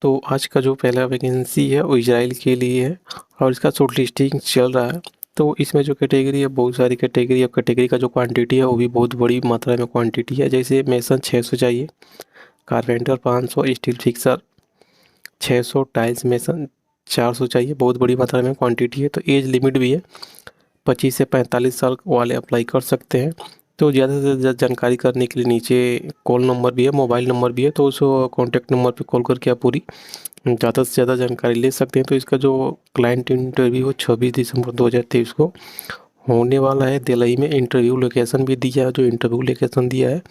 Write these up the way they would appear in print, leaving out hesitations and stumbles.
तो आज का जो पहला वैकेंसी है वो इजराइल के लिए है और इसका शॉर्ट लिस्टिंग चल रहा है। तो इसमें जो कैटेगरी है, बहुत सारी कैटेगरी है। कैटेगरी का जो क्वांटिटी है वो भी बहुत बड़ी मात्रा में क्वांटिटी है। जैसे मेसन 600 चाहिए, carpenter 500, steel fixer 600, tiles mason 400 चाहिए। बहुत बड़ी मात्रा में क्वांटिटी है। तो एज लिमिट भी है, 25 से 45 साल वाले अप्लाई कर सकते हैं। तो ज़्यादा से ज़्यादा जानकारी करने के लिए नीचे कॉल नंबर भी है, मोबाइल नंबर भी है, तो उस कॉन्टैक्ट नंबर पे कॉल करके आप पूरी ज़्यादा से ज़्यादा जानकारी ले सकते हैं। तो इसका जो क्लाइंट इंटरव्यू 26 दिसंबर 2023 को होने वाला है दिल्ली में। इंटरव्यू लोकेशन भी दिया है, जो इंटरव्यू लोकेशन दिया है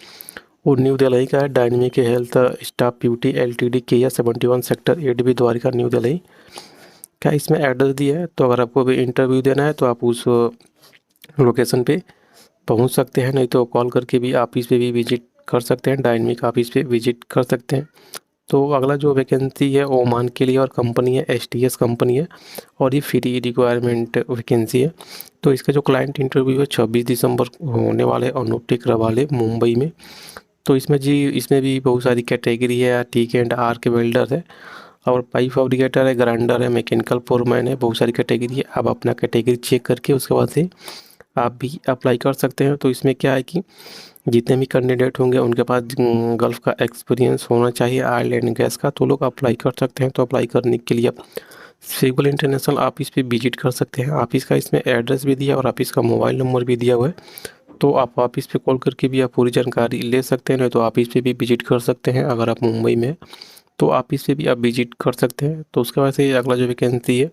वो न्यू दिल्ली का है। Dynamic health staff beauty LTD के या 71 सेक्टर 8 भी द्वारिका न्यू दिल्ली का इसमें एड्रेस दिया है। तो अगर आपको भी इंटरव्यू देना है तो आप उस लोकेशन पे पहुंच सकते हैं, नहीं तो कॉल करके भी ऑफिस पे भी विजिट कर सकते हैं, डायनेमिक ऑफिस पे विजिट कर सकते हैं। तो अगला जो वैकेंसी है वो ओमान के लिए और कंपनी है एसटीएस कंपनी है और ये फ्री रिक्वायरमेंट वैकेंसी है। तो इसका जो क्लाइंट इंटरव्यू है 26 दिसंबर को होने वाले अनूप टिकरा वाले मुंबई में। तो इसमें भी बहुत सारी कैटेगरी है। टी के एंड आर के वेल्डर है और पाइप फैब्रिकेटर है, ग्राइंडर है, मैकेनिकल फोरमैन है। बहुत सारी कैटेगरी है। आप अपना कैटेगरी चेक करके उसके बाद से आप भी अप्लाई कर सकते हैं। तो इसमें क्या है कि जितने भी कैंडिडेट होंगे उनके पास गल्फ़ का एक्सपीरियंस होना चाहिए, ऑयल एंड गैस का, तो लोग अप्लाई कर सकते हैं। तो अप्लाई करने के लिए आप सिविल इंटरनेशनल ऑफिस पे विजिट कर सकते हैं। ऑफिस का इसमें एड्रेस भी दिया और ऑफिस का मोबाइल नंबर भी दिया हुआ है। तो आप ऑफिस पे कॉल करके भी आप पूरी जानकारी ले सकते हैं, नहीं तो ऑफिस पे भी विजिट कर सकते हैं। अगर आप मुंबई में हैं तो ऑफिस पे भी आप विजिट कर सकते हैं। तो उसके बाद से अगला जो वैकेंसी है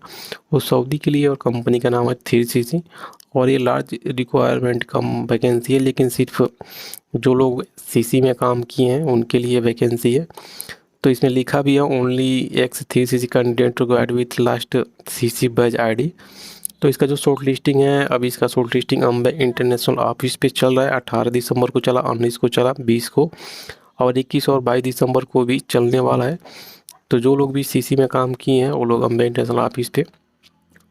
वो सऊदी के लिए और कंपनी का नाम है 3CC और ये लार्ज रिक्वायरमेंट कम वैकेंसी है, लेकिन सिर्फ जो लोग सीसी में काम किए हैं उनके लिए वैकेंसी है। तो इसमें लिखा भी है only x 3CC candidate required with last CC batch ID. तो इसका जो शॉर्ट लिस्टिंग है, अभी इसका short listing Ambe international office पे चल रहा है। 18 दिसंबर को चला, 19 को चला, 20 को और 21 और 22 दिसंबर को भी चलने वाला है। तो जो लोग भी सीसी में काम किए हैं वो लोग अम्बे इंटरनेशनल ऑफिस पे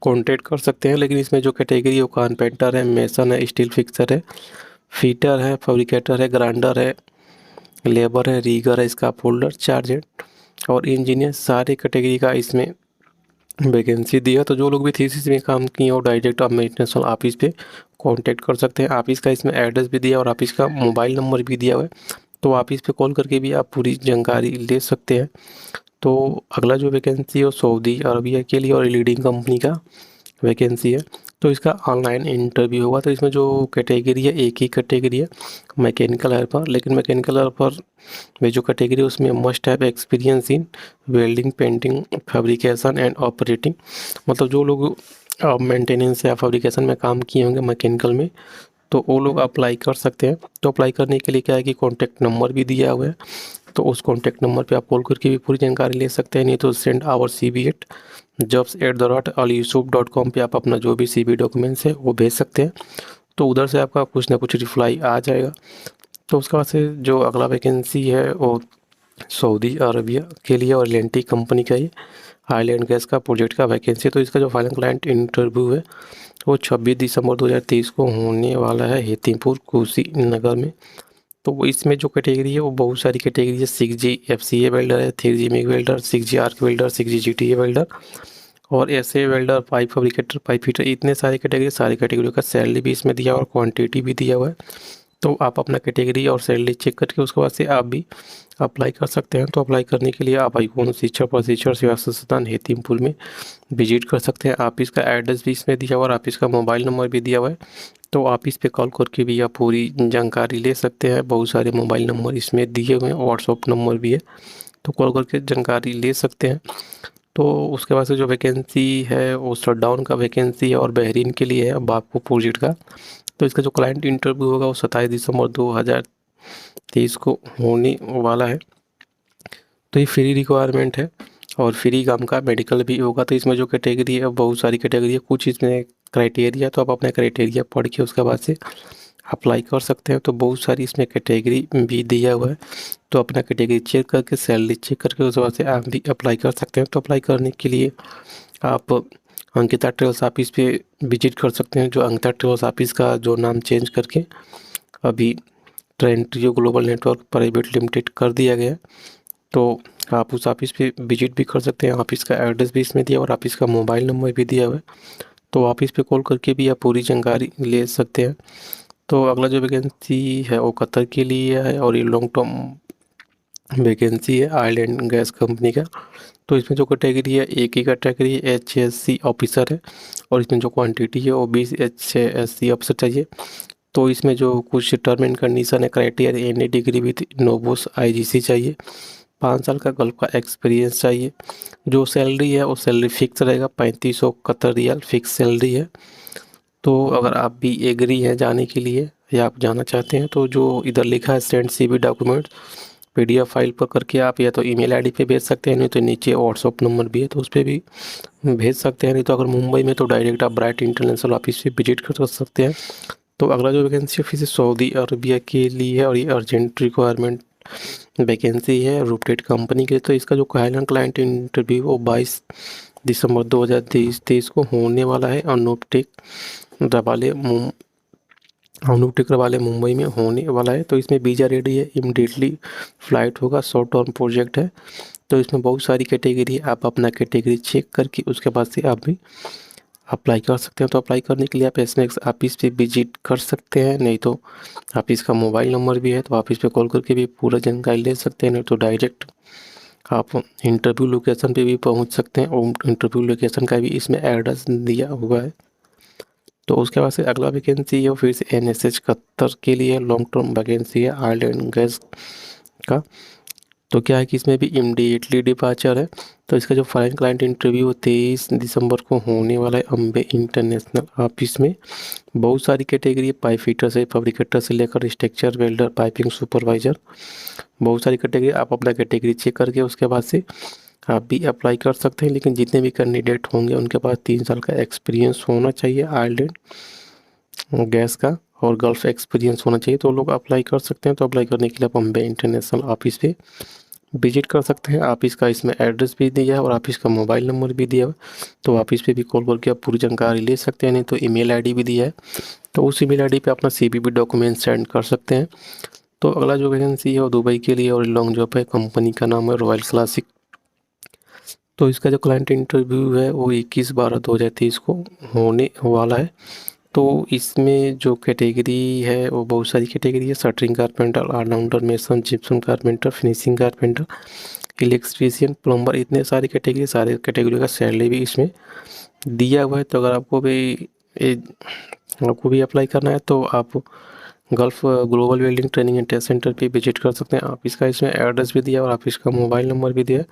कॉन्टेक्ट कर सकते हैं। लेकिन इसमें जो कैटेगरी है वो कारपेंटर है, मेसन है, स्टील फिक्सर है, फीटर है, फैब्रिकेटर है, ग्राइंडर है, लेबर है, रीगर है, इसका फोल्डर चार्जेंट और इंजीनियर, सारे कैटेगरी का इसमें वैकेंसी दिया। तो जो लोग भी थीसिस में काम किए और डायरेक्ट आप इंटरनेशनल ऑफिस पे कांटेक्ट कर सकते हैं। ऑफिस का इसमें एड्रेस भी दिया और ऑफिस का मोबाइल नंबर भी दिया हुआ है। तो ऑफिस पे कॉल करके भी आप पूरी जानकारी ले सकते हैं। तो अगला जो वैकेंसी है वो सऊदी अरबिया के लिए और लीडिंग कंपनी का वैकेंसी है। तो इसका ऑनलाइन इंटरव्यू होगा। तो इसमें जो कैटेगरी है एक ही कैटेगरी है, मैकेनिकल हेल्पर। लेकिन मैकेनिकल हेल्पर में जो कैटेगरी है उसमें must have experience in welding, painting, fabrication and operating. मतलब जो लोग मेंटेनेंस या फैब्रिकेशन में काम किए होंगे मैकेनिकल में, तो वो लोग अप्लाई कर सकते हैं। तो अप्लाई करने के लिए क्या है कि कॉन्टैक्ट नंबर भी दिया हुआ है। तो उस कॉन्टैक्ट नंबर पे आप कॉल करके भी पूरी जानकारी ले सकते हैं, नहीं तो send our CV eight jobs@aliyusuf.com पे आप अपना जो भी CV डॉक्यूमेंट्स है वो भेज सकते हैं। तो उधर से आपका कुछ ना कुछ रिप्लाई आ जाएगा। तो उसके बाद से जो अगला वैकेंसी है वो सऊदी अरबिया के लिए और एल कंपनी का ही आइलैंड गैस का प्रोजेक्ट का वैकेंसी है। तो इसका जो फाइनल क्लाइंट इंटरव्यू है वो 26 दिसंबर 2023 को होने वाला है हेतिमपुर कुशीनगर में। तो इसमें जो कैटेगरी है वो बहुत सारी कैटेगरी है। 6G FCA वेल्डर है, 3G MiG welder, 6G arc welder, 6G GTA welder और SA welder, pipe fabricator, pipe fitter, इतने सारे कैटेगरी, सारी कैटेगरी का सैलरी भी इसमें दिया और क्वांटिटी भी दिया हुआ है। तो आप अपना कैटेगरी और सैलरी चेक करके उसके बाद से आप भी अप्लाई कर सकते हैं। तो अप्लाई करने के लिए आप आईकॉन शिक्षा प्रशिक्षण सेवा संस्थान हेतिमपुर में विजिट कर सकते हैं। ऑफिस का एड्रेस भी इसमें दिया हुआ और ऑफिस का मोबाइल नंबर भी दिया हुआ है। तो आप इस पे कॉल करके भी आप पूरी जानकारी ले सकते हैं। बहुत सारे मोबाइल नंबर इसमें दिए हुए हैं, व्हाट्सअप नंबर भी है, तो कॉल करके जानकारी ले सकते हैं। तो उसके बाद से जो वैकेंसी है वो शटडाउन का वैकेंसी है और बहरीन के लिए है, बापू प्रोजेक्ट का। तो इसका जो क्लाइंट इंटरव्यू होगा वो 27 दिसंबर 2023 को होने वाला है। तो ये फ्री रिक्वायरमेंट है और फ्री काम का मेडिकल भी होगा। तो इसमें जो कैटेगरी है बहुत सारी कैटेगरी है, कुछ इसमें क्राइटेरिया, तो आप अपना क्राइटेरिया पढ़ के उसके बाद से अप्लाई कर सकते हैं। तो बहुत सारी इसमें कैटेगरी भी दिया हुआ है। तो अपना कैटेगरी चेक करके सैलरी चेक करके उसके बाद से आप भी अप्लाई कर सकते हैं। तो अप्लाई करने के लिए आप अंकिता ट्रेवल्स ऑफिस पे विजिट कर सकते हैं। जो अंकिता ट्रेवल्स ऑफिस का जो नाम चेंज करके अभी ट्रेंट्रियो ग्लोबल नेटवर्क प्राइवेट लिमिटेड कर दिया गया है। तो आप उस ऑफिस पे विजिट भी कर सकते हैं। ऑफिस का एड्रेस भी इसमें दिया और ऑफिस का मोबाइल नंबर भी दिया हुआ है, तो ऑफिस पे कॉल करके भी आप पूरी जानकारी ले सकते हैं। तो अगला जो वैकेंसी है वो कतर के लिए है और ये लॉन्ग टर्म वैकेंसी है आयरलैंड गैस कंपनी का। तो इसमें जो कैटेगरी है एक ही कैटेगरी HSC ऑफिसर है और इसमें जो क्वांटिटी है वो 20 HSC ऑफिसर चाहिए। तो इसमें जो कुछ टर्म एंड कंडीशन है क्राइटेरिया, एनी डिग्री विथ नोबोस IGC चाहिए, 5 साल का गल्फ का एक्सपीरियंस चाहिए। जो सैलरी है वो सैलरी फिक्स रहेगा, 3500 कतर रियाल फिक्स सैलरी है। तो अगर आप भी एग्री हैं जाने के लिए या आप जाना चाहते हैं तो जो इधर लिखा है send CV document PDF file पर करके आप या तो ईमेल आईडी पे भेज सकते हैं, नहीं तो नीचे व्हाट्सअप नंबर भी है तो उस पर भी भेज सकते हैं। नहीं तो अगर मुंबई में तो डायरेक्ट आप ब्राइट इंटरनेशनल ऑफिस पे विजिट कर सकते हैं। तो अगला जो वैकेंसी है फिर से सऊदी अरबिया के लिए है और ये अर्जेंट रिक्वायरमेंट वैकेंसी है रूपटेट कंपनी के। तो इसका जो क्लाइंट इंटरव्यू वो 22 दिसंबर 2023 को होने वाला है। अनुपटेकर वाले मुंबई में होने वाला है। तो इसमें वीज़ा रेडी है, इमीडिएटली फ़्लाइट होगा, शॉर्ट टर्म प्रोजेक्ट है। तो इसमें बहुत सारी कैटेगरी है, आप अपना कैटेगरी चेक करके उसके बाद से आप भी अप्लाई कर सकते हैं। तो अप्लाई करने के लिए आप SMAX ऑफिस पे विजिट कर सकते हैं, नहीं तो ऑफिस का मोबाइल नंबर भी है तो ऑफिस पे कॉल करके भी पूरा जानकारी ले सकते हैं, नहीं तो डायरेक्ट आप इंटरव्यू लोकेशन पे भी पहुंच सकते हैं और इंटरव्यू लोकेशन का भी इसमें एड्रेस दिया हुआ है। तो उसके बाद से अगला वैकेंसी है फिर से NSH कतर के लिए लॉन्ग टर्म वैकेंसी है आयरलैंड गैस का। तो क्या है कि इसमें भी इमीडिएटली डिपार्चर है। तो इसका जो फाइनल क्लाइंट इंटरव्यू 23 दिसंबर को होने वाला है अम्बे इंटरनेशनल ऑफिस में। बहुत सारी कैटेगरी है, पाइप फिटर से फैब्रिकेटर से लेकर स्ट्रक्चर वेल्डर पाइपिंग सुपरवाइजर, बहुत सारी कैटेगरी। आप अपना कैटेगरी चेक करके उसके बाद से आप भी अप्लाई कर सकते हैं। लेकिन जितने भी कैंडिडेट होंगे उनके पास 3 साल का एक्सपीरियंस होना चाहिए आयरलैंड गैस का और गल्फ एक्सपीरियंस होना चाहिए, तो लोग अप्लाई कर सकते हैं। तो अप्लाई करने के लिए आप अम्बे इंटरनेशनल ऑफिस पे विजिट कर सकते हैं। ऑफिस का इसमें एड्रेस भी दिया है और ऑफिस का मोबाइल नंबर भी दिया है, तो ऑफिस पे भी कॉल करके आप पूरी जानकारी ले सकते हैं। नहीं तो ईमेल आईडी भी दिया है, तो उस ईमेल आईडी पे अपना CVV डॉक्यूमेंट सेंड कर सकते हैं। तो अगला जो वैकेंसी है वो दुबई के लिए और लॉन्ग जॉब है, कंपनी का नाम है रॉयल क्लासिक। तो इसका जो क्लाइंट इंटरव्यू है वो 21/12/2023 को होने वाला है। तो इसमें जो कैटेगरी है वो बहुत सारी कैटेगरी है, shuttering carpenter, allrounder, mason, gypsum carpenter, finishing carpenter, electrician, plumber, इतने सारी कैटेगरी, सारे कैटेगरी का सैलरी भी इसमें दिया हुआ है। तो अगर आपको भी अप्लाई करना है तो आप Gulf Global Welding Training and Test Centre पे विजिट कर सकते हैं। ऑफिस का इसमें एड्रेस भी दिया और ऑफिस का मोबाइल नंबर भी दिया है,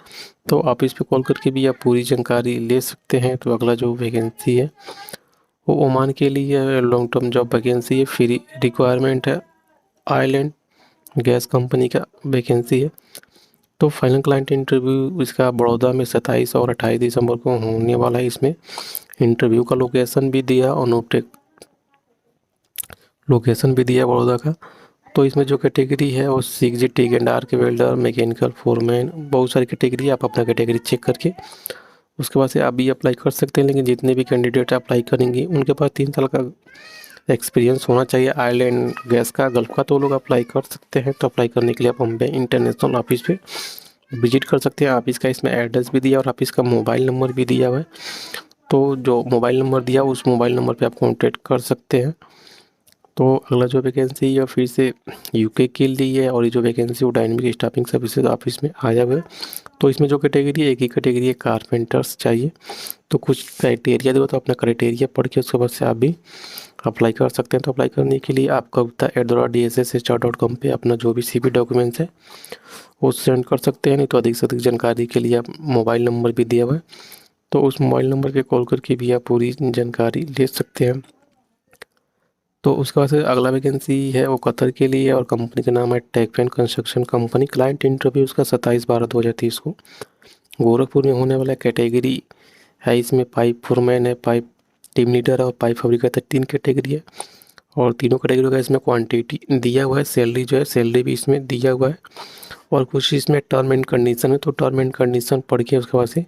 तो ऑफिस पे कॉल करके भी आप पूरी जानकारी ले सकते हैं। तो अगला जो वैकेंसी है वो ओमान के लिए लॉन्ग टर्म जॉब वैकेंसी है, फ्री रिक्वायरमेंट है, आयरलैंड गैस कंपनी का वैकेंसी है। तो फाइनल क्लाइंट इंटरव्यू इसका बड़ौदा में 27 और 28 दिसंबर को होने वाला है। इसमें इंटरव्यू का लोकेशन भी दिया और नोटेक लोकेशन भी दिया बड़ौदा का। तो इसमें जो कैटेगरी है वो 6G tick and arc welder, mechanical foreman, बहुत सारी कैटेगरी है। आप अपना कैटेगरी चेक करके उसके बाद से आप भी अप्लाई कर सकते हैं। लेकिन जितने भी कैंडिडेट अप्लाई करेंगे उनके पास 3 साल का एक्सपीरियंस होना चाहिए आयरलैंड गैस का, गल्फ का, तो लोग अप्लाई कर सकते हैं। तो अप्लाई करने के लिए आप अम्बे इंटरनेशनल ऑफिस पे विजिट कर सकते हैं। ऑफिस का इसमें एड्रेस भी दिया और ऑफिस का मोबाइल नंबर भी दिया हुआ है। तो जो मोबाइल नंबर दिया उस मोबाइल नंबर पे आप कॉन्टेक्ट कर सकते हैं। तो अगला जो वैकेंसी है फिर से UK के लिए है और ये जो वैकेंसी वो डायनेमिक स्टाफिंग सर्विसेज ऑफिस में आया हुआ है। तो इसमें जो कैटेगरी है एक ही कैटेगरी है, कारपेंटर्स चाहिए। तो कुछ क्राइटेरिया दो, तो अपना क्राइटेरिया पढ़ के उसके बाद से आप भी अप्लाई कर सकते हैं। तो अप्लाई करने के लिए आप kavita@dsshr.com पे अपना जो भी CV डॉक्यूमेंट्स है वो सेंड कर सकते हैं। नहीं तो अधिक से अधिक जानकारी के लिए आप मोबाइल नंबर भी दिया हुआ है, तो उस मोबाइल नंबर पे कॉल करके भी आप पूरी जानकारी ले सकते हैं। तो उसके बाद से अगला वैकेंसी है वो कतर के लिए और कंपनी का नाम है टेकपेन कंस्ट्रक्शन कंपनी। क्लाइंट इंटरव्यू उसका 27/12/2023 को गोरखपुर में होने वाला कैटेगरी है। इसमें पाइप फोरमैन है, पाइप टीम लीडर है और पाइप फैब्रिकेटर, 3 कैटेगरी है और तीनों कैटेगरी का इसमें क्वांटिटी दिया हुआ है। सैलरी जो है सैलरी भी इसमें दिया हुआ है और कुछ इसमें टर्म एंड कंडीशन है। तो टर्म एंड कंडीशन पढ़ के उसके बाद से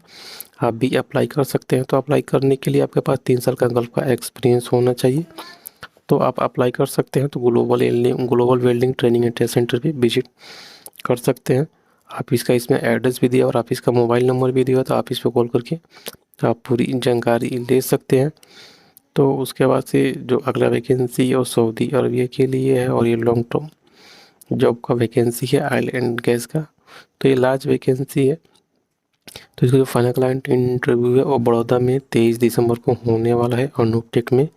आप भी अप्लाई कर सकते हैं। तो अप्लाई करने के लिए आपके पास 3 साल का गल्फ का एक्सपीरियंस होना चाहिए, तो आप अप्लाई कर सकते हैं। तो Global Welding Training and Test Centre पे विजिट कर सकते हैं। ऑफिस का इसमें एड्रेस भी दिया और ऑफिस का मोबाइल नंबर भी दिया, तो ऑफिस पे कॉल करके आप पूरी जानकारी ले सकते हैं। तो उसके बाद से जो अगला वैकेंसी है वो सऊदी अरबिया के लिए है और ये लॉन्ग टर्म जॉब का वैकेंसी है ऑयल एंड गैस का। तो ये लार्ज वैकेंसी है। तो इसका जो फाइनल क्लाइंट इंटरव्यू है वो बड़ौदा में 23 दिसंबर को होने वाला है अनूप टेक में।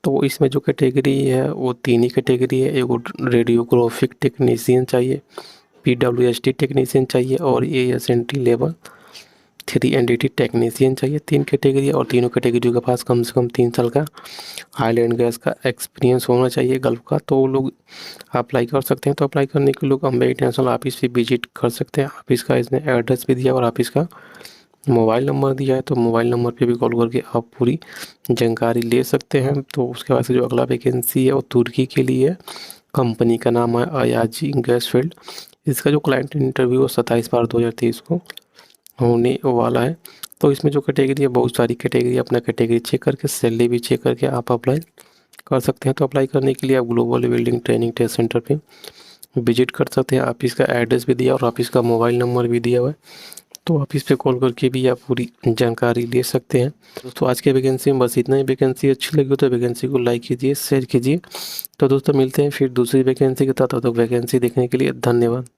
तो इसमें जो कैटेगरी है वो 3 ही कैटेगरी है। एक रेडियोग्राफिक टेक्नीशियन चाहिए, PWST टेक्नीशियन चाहिए और ASNT लेवल 3 NDT टेक्नीशियन चाहिए। 3 कैटेगरी है और तीनों कैटेगरी के पास कम से कम 3 साल का ऑयल एंड गैस का एक्सपीरियंस होना चाहिए गल्फ का। तो वो लोग अप्लाई कर सकते हैं। तो अप्लाई करने के लोग अम्बे इंटरनेशनल ऑफिस पे विजिट कर सकते हैं। ऑफिस का इसने एड्रेस भी दिया और ऑफिस का मोबाइल नंबर दिया है। तो मोबाइल नंबर पे भी कॉल करके आप पूरी जानकारी ले सकते हैं। तो उसके बाद से जो अगला वैकेंसी है वो तुर्की के लिए है। कंपनी का नाम है अयाजी गैस फील्ड। इसका जो क्लाइंट इंटरव्यू है 27/12/2023 को होने वाला है। तो इसमें जो कैटेगरी है बहुत सारी कैटेगरी, अपना कैटेगरी चेक करके सैलरी भी चेक करके आप अप्लाई कर सकते हैं। तो अप्लाई करने के लिए आप Global Building Training Test Centre पे विजिट कर सकते हैं। ऑफिस का एड्रेस भी दिया और ऑफिस का मोबाइल नंबर भी दिया हुआ है। तो ऑफिस पे कॉल करके भी आप पूरी जानकारी ले सकते हैं। दोस्तों आज के वैकेंसी में बस इतना ही। वैकेंसी अच्छी लगी हो तो वैकेंसी को लाइक कीजिए, शेयर कीजिए। तो दोस्तों मिलते हैं फिर दूसरी वैकेंसी के साथ। तब तक वैकेंसी देखने के लिए धन्यवाद।